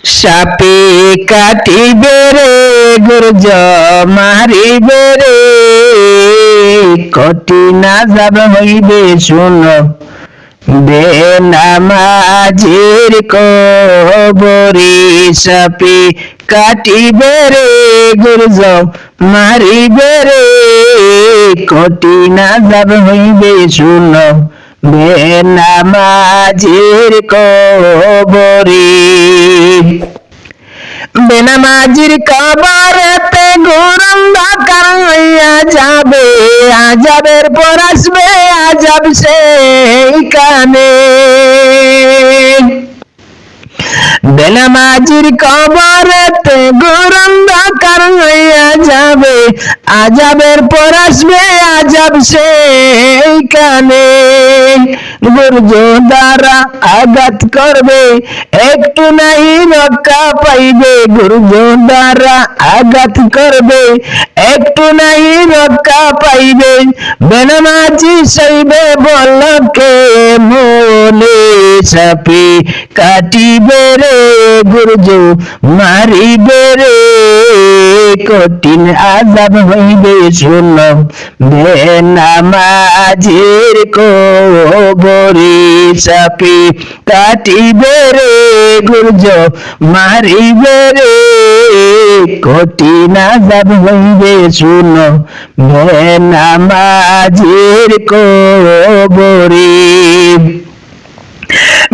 সাপে কাটিবে রে গুর্জ মারিবে রে কঠিন আযাব হইবে শুনো বেনামাজির কবরে সাপে কাটিবে রে গুর্জ মারিবে রে কঠিন আযাব হইবে শুনো বেনামাজির কবরে বেনামাজির কবরেতে ঘোর অন্ধকার হইয়া যাবে আযাবের পর আসবে আযাব সেইখানে বেনামাজির কবরেতে ঘোর অন্ধকার হইয়া যাবে আযাবের পর আসবে আযাব সেইখানে গুর্জ দ্বারা আঘাত করবে একটু নাই রক্ষা পাইবে গুর্জ দ্বারা আঘাত করবে একটু নাই রক্ষা পাইবে বেনামাজি সইবে বলকে মনে সাপে কাটিবে রে গুর্জ মারিবে রে কঠিন আযাব হইবে শুনো বেনামাজির কবরে সাপে কাটিবে রে গুর্জ মারিবে রে কঠিন আযাব হইবে শুনো বেনামাজির কবরে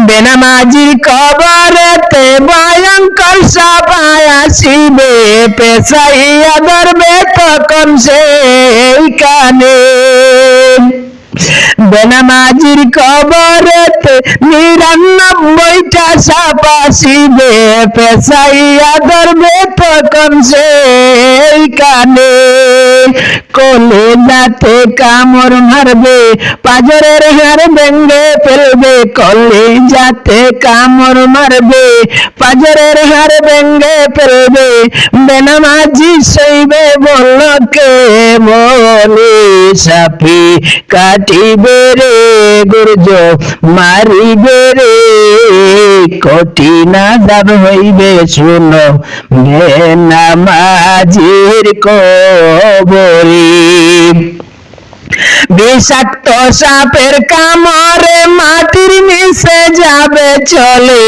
বেনামাজির কবরেতে ভয়ঙ্কর সাপ আসিবে পেঁচাইয়া ধরবে তখন সেইখানে বেনামাজির কবরেতে ৯৯টা সাপ আসিবে পেঁচাইয়া ধরবে তখন সেইখানে কলিজাতে কামড় মারবে পাঁজরের হাড় ভেঙে ফেলবে কলিজাতে কামড় মারবে পাঁজরের হাড় ভেঙে ফেলবে বেনামাজি সইবে বলকে মনে সাপে কাটিবে রে গুর্জ মারিবে রে কঠিন আযাব হইবে শুনো বেনামাজির কবরে বিষাক্ত সাপের কামড়ে মাটির নিচে যাবে চলে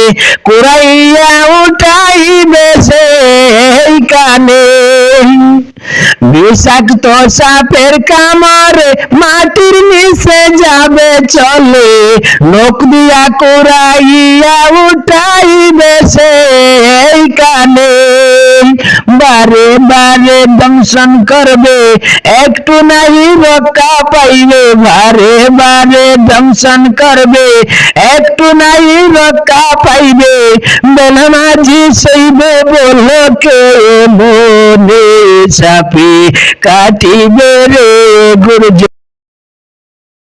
কুড়াইয়া উঠাইবে সেইখানে বিষাক্ত সাপের কামড়ে মাটির নিচে যাবে চলে নখ দিয়া কুড়াইয়া উঠাইবে সেইখানে বারে বারে দংশন করবে একটু নাই রক্ষা পাইবে বারে বারে দংশন করবে একটু নাই রক্ষা পাইবে বেনামাজি সইবে বলকে মনে সাপে কাটিবে রে গুর্জ